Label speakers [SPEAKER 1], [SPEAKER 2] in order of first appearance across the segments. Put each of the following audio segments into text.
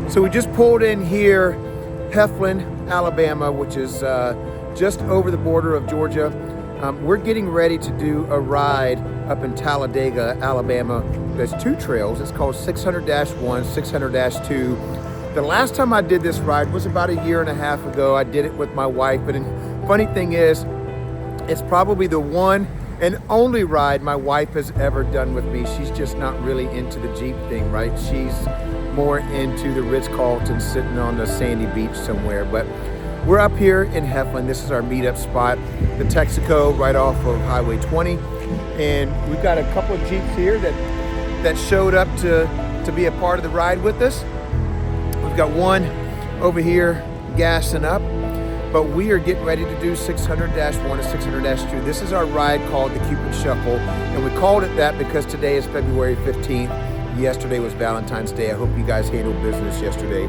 [SPEAKER 1] So we just pulled in here, Heflin, Alabama, which is just over the border of Georgia. We're getting ready to do a ride up in Talladega, Alabama. There's two trails. It's called 600-1, 600-2. The last time I did this ride was about 1.5 years ago. I did it with my wife, and the funny thing is, it's probably the one and only ride my wife has ever done with me. She's just not really into the Jeep thing, right? She's more into the Ritz-Carlton, sitting on the sandy beach somewhere. But we're up here in Heflin. This is our meetup spot, the Texaco, right off of Highway 20. And we've got a couple of Jeeps here that showed up to be a part of the ride with us. We've got one over here gassing up, but we are getting ready to do 600-1 and 600-2. This is our ride called the Cupid Shuffle, and we called it that because today is February 15th. Yesterday was Valentine's Day. I hope you guys handled business yesterday.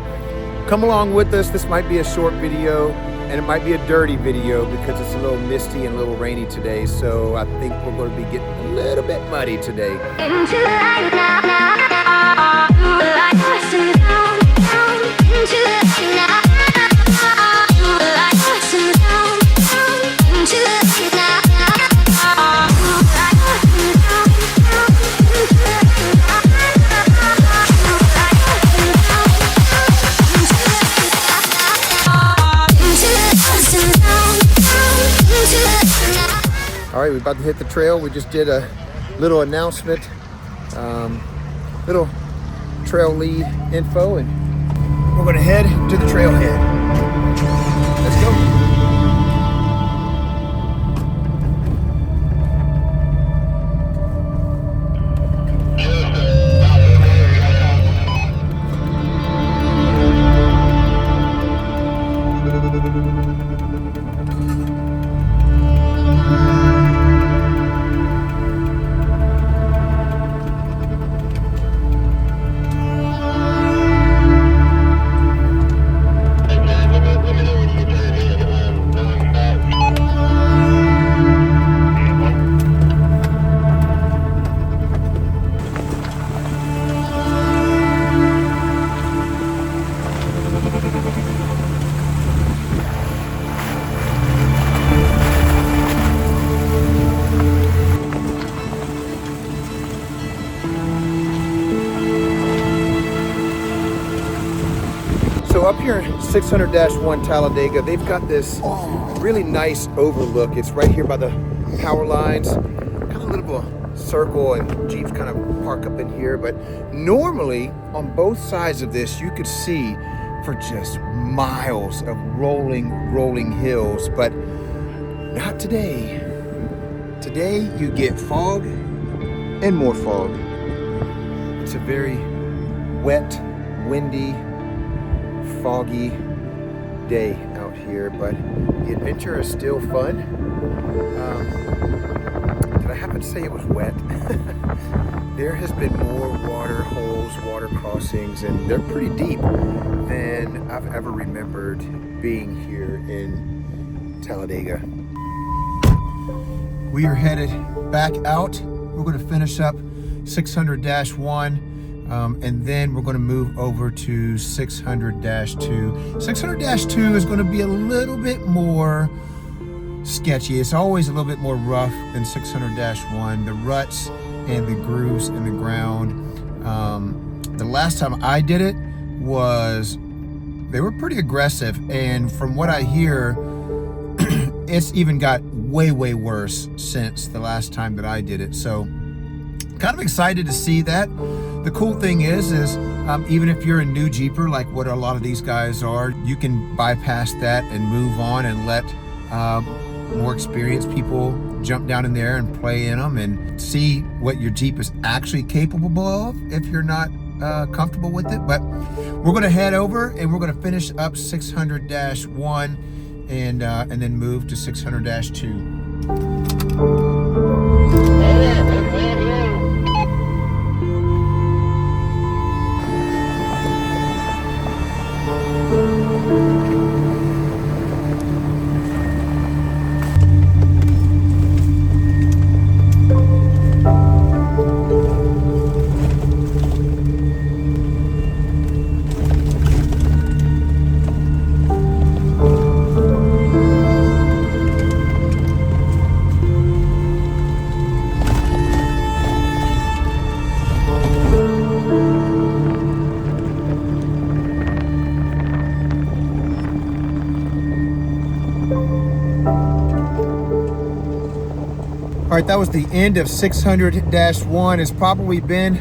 [SPEAKER 1] Come along with us. This might be a short video, and it might be a dirty video because it's a little misty and a little rainy today, so I think we're going to be getting a little bit muddy today.
[SPEAKER 2] Into the light now, now. Like listen down, down. Into the light now. Like listen down, down. Into the light now, now. Like listen down, down. Into the light now.
[SPEAKER 1] All right, we're about to hit the trail. We just did a little announcement, little trail lead info, and we're gonna head to the trailhead. Let's go. So up here in 600-1 Talladega, they've got this really nice overlook. It's right here by the power lines. Kind of a little circle, and Jeeps kind of park up in here. But normally on both sides of this, you could see for just miles of rolling hills, but not today. Today you get fog and more fog. It's a very wet, windy, foggy day out here, but the adventure is still fun. Did I happen to say it was wet? There has been more water holes, water crossings, and they're pretty deep than I've ever remembered being here in Talladega. We are headed back out. We're going to finish up 600-1. And then we're going to move over to 600-2. 600-2 is going to be a little bit more sketchy. It's always a little bit more rough than 600-1. The ruts and the grooves in the ground. The last time I did it they were pretty aggressive. And from what I hear, it's even got way worse since the last time that I did it. So kind of excited to see that. The cool thing is even if you're a new Jeeper, like what a lot of these guys are, you can bypass that and move on and let more experienced people jump down in there and play in them and see what your Jeep is actually capable of if you're not comfortable with it. But we're going to head over and we're going to finish up 600-1 and then move to 600-2. right, that was the end of 600-1. It's probably been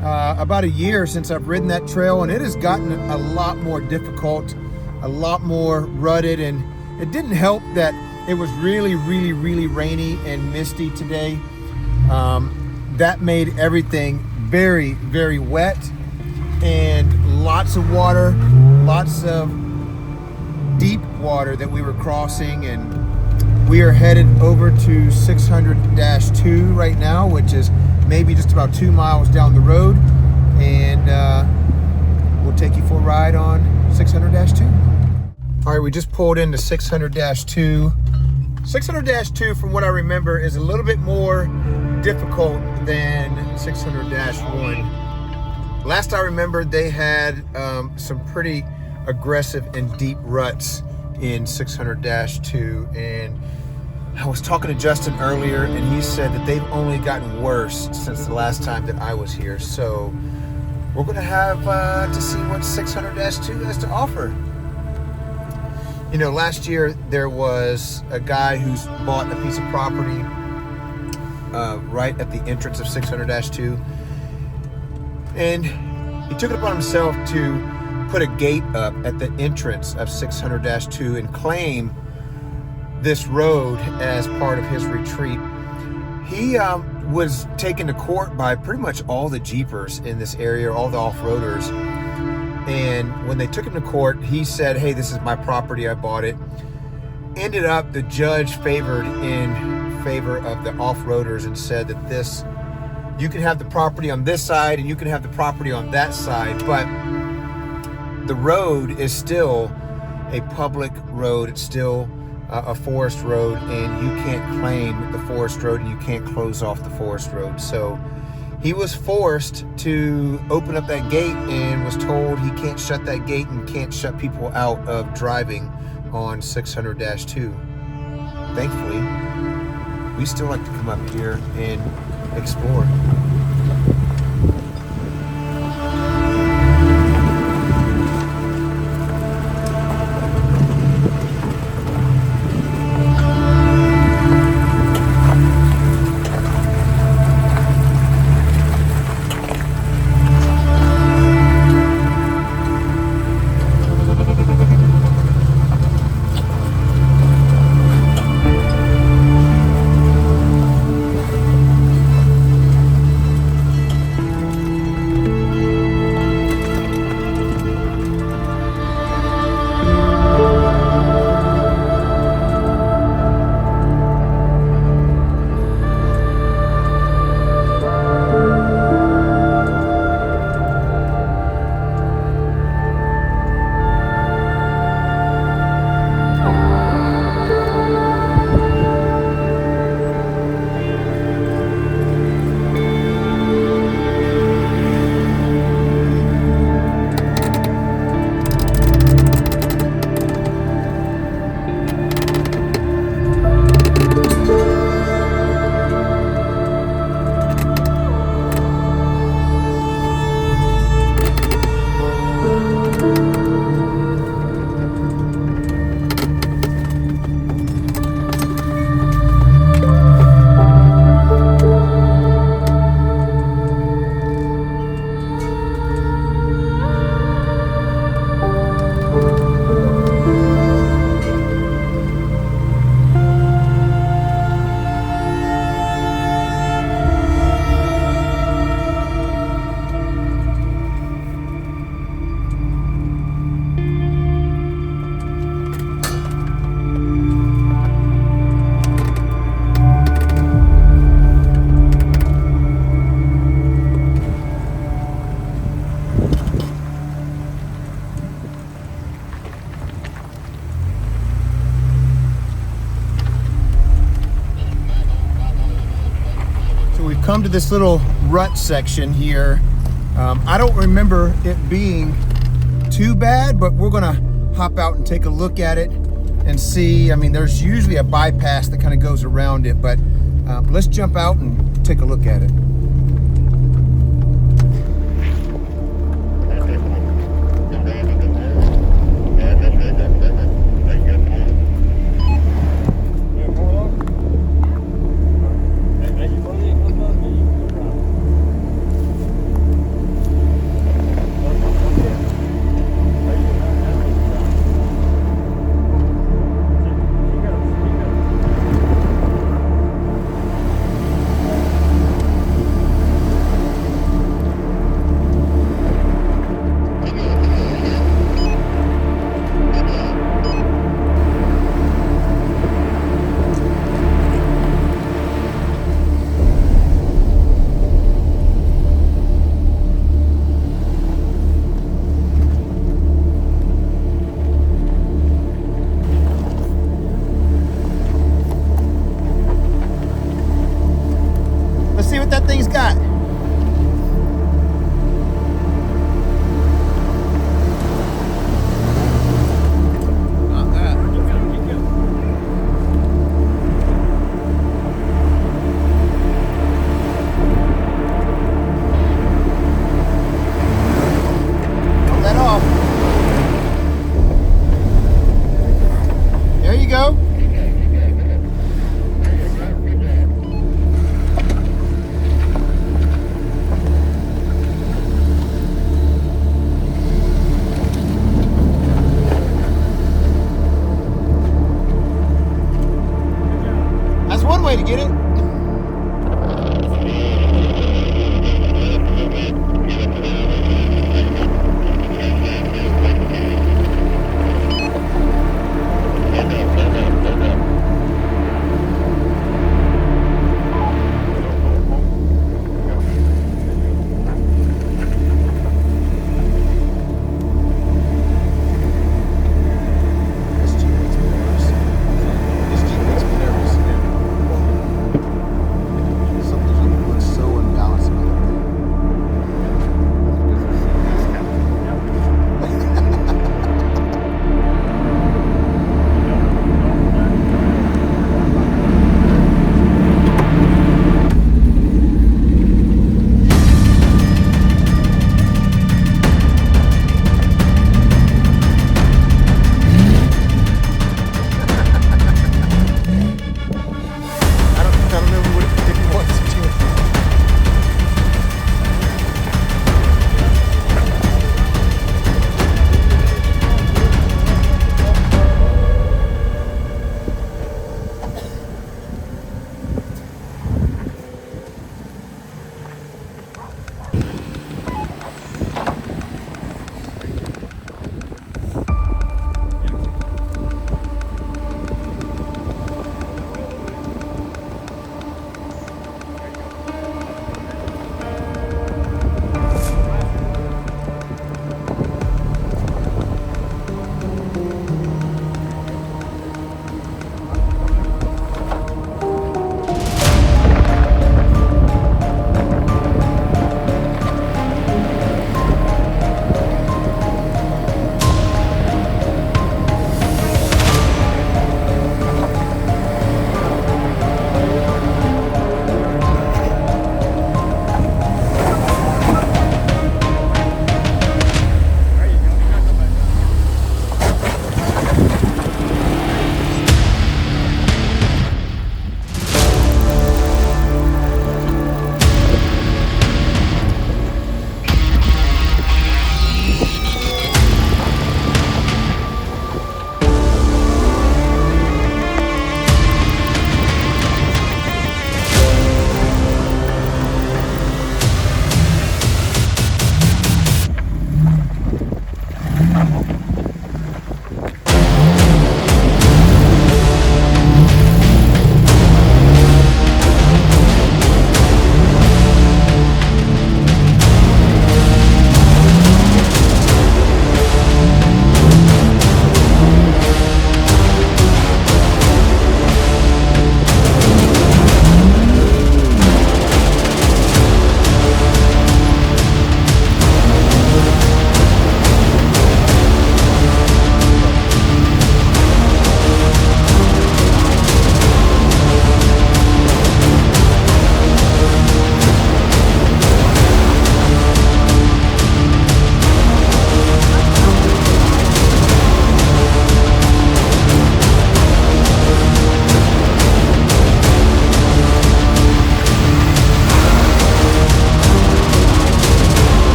[SPEAKER 1] about a year since I've ridden that trail, and it has gotten a lot more difficult, a lot more rutted, and it didn't help that it was really rainy and misty today. That made everything very wet, and lots of water, lots of deep water that we were crossing. And we are headed over to 600-2 right now, which is maybe just about 2 miles down the road, and we'll take you for a ride on 600-2. All right, we just pulled into 600-2. 600-2, from what I remember, is a little bit more difficult than 600-1. Last I remember, they had some pretty aggressive and deep ruts in 600-2, and I was talking to Justin earlier, and he said that they've only gotten worse since the last time that I was here. So we're gonna have to see what 600-2 has to offer. You know, last year there was a guy who's bought a piece of property right at the entrance of 600-2, and he took it upon himself to put a gate up at the entrance of 600-2 and claim this road as part of his retreat. He was taken to court by pretty much all the Jeepers in this area, all the off-roaders. And when they took him to court, he said, hey, this is my property, I bought it. Ended up, the judge favored in favor of the off-roaders and said that this, you can have the property on this side and you can have the property on that side, but the road is still a public road. It's still a forest road, and you can't claim the forest road and you can't close off the forest road. So he was forced to open up that gate and was told he can't shut that gate and can't shut people out of driving on 600-2. Thankfully, we still like to come up here and explore. Come to this little rut section here. I don't remember it being too bad, but we're gonna hop out and take a look at it and see. I mean, there's usually a bypass that kind of goes around it, but let's jump out and take a look at it.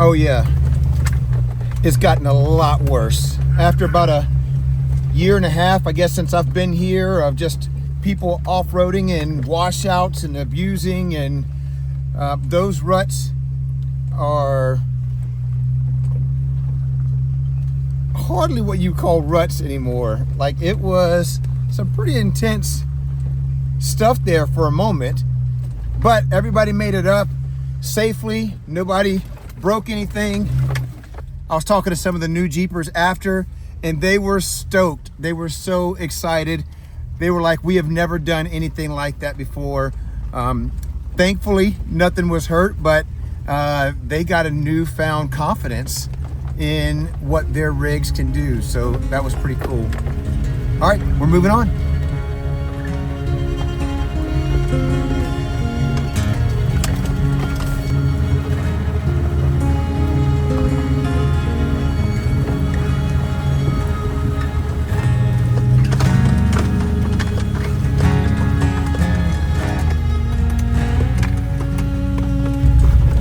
[SPEAKER 1] Oh yeah, it's gotten a lot worse. After about a year and a half, I guess, since I've been here, of just people off-roading and washouts and abusing, and those ruts are hardly what you call ruts anymore. Like, it was some pretty intense stuff there for a moment, but everybody made it up safely. Nobody broke anything. I was talking to some of the new Jeepers after, and they were stoked. They were so excited. They were like, we have never done anything like that before. Thankfully, nothing was hurt, but they got a newfound confidence in what their rigs can do. So that was pretty cool. All right, we're moving on.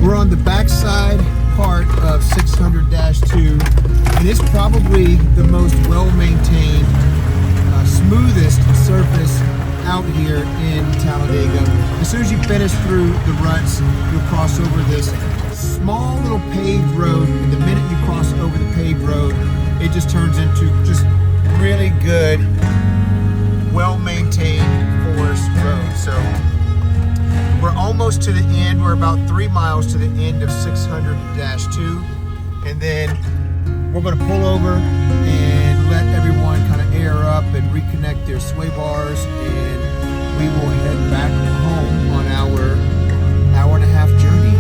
[SPEAKER 1] We're on the backside part of 600-2, and it's probably the most well-maintained, smoothest surface out here in Talladega. As soon as you finish through the ruts, you'll cross over this small little paved road, and the minute you cross over the paved road, it just turns into just really good, well-maintained forest road. So we're almost to the end. We're about 3 miles to the end of 600-2, and then we're going to pull over and let everyone kind of air up and reconnect their sway bars, and we will head back home on our hour and a half journey.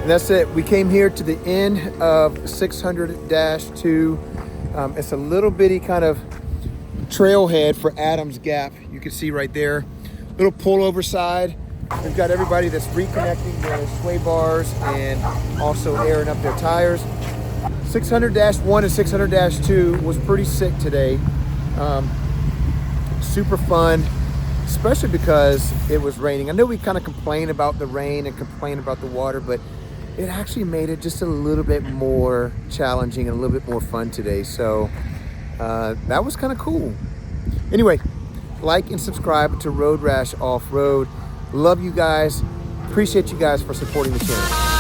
[SPEAKER 1] And that's it. We came here to the end of 600-2. It's a little bitty kind of trailhead for Adams Gap. You can see right there. Little pullover side. We've got everybody that's reconnecting their sway bars and also airing up their tires. 600-1 and 600-2 was pretty sick today. Super fun, especially because it was raining. I know we kind of complain about the rain and complain about the water, but it actually made it just a little bit more challenging and a little bit more fun today. So that was kind of cool. Anyway, like and subscribe to Road Rash Off-Road. Love you guys. Appreciate you guys for supporting the channel.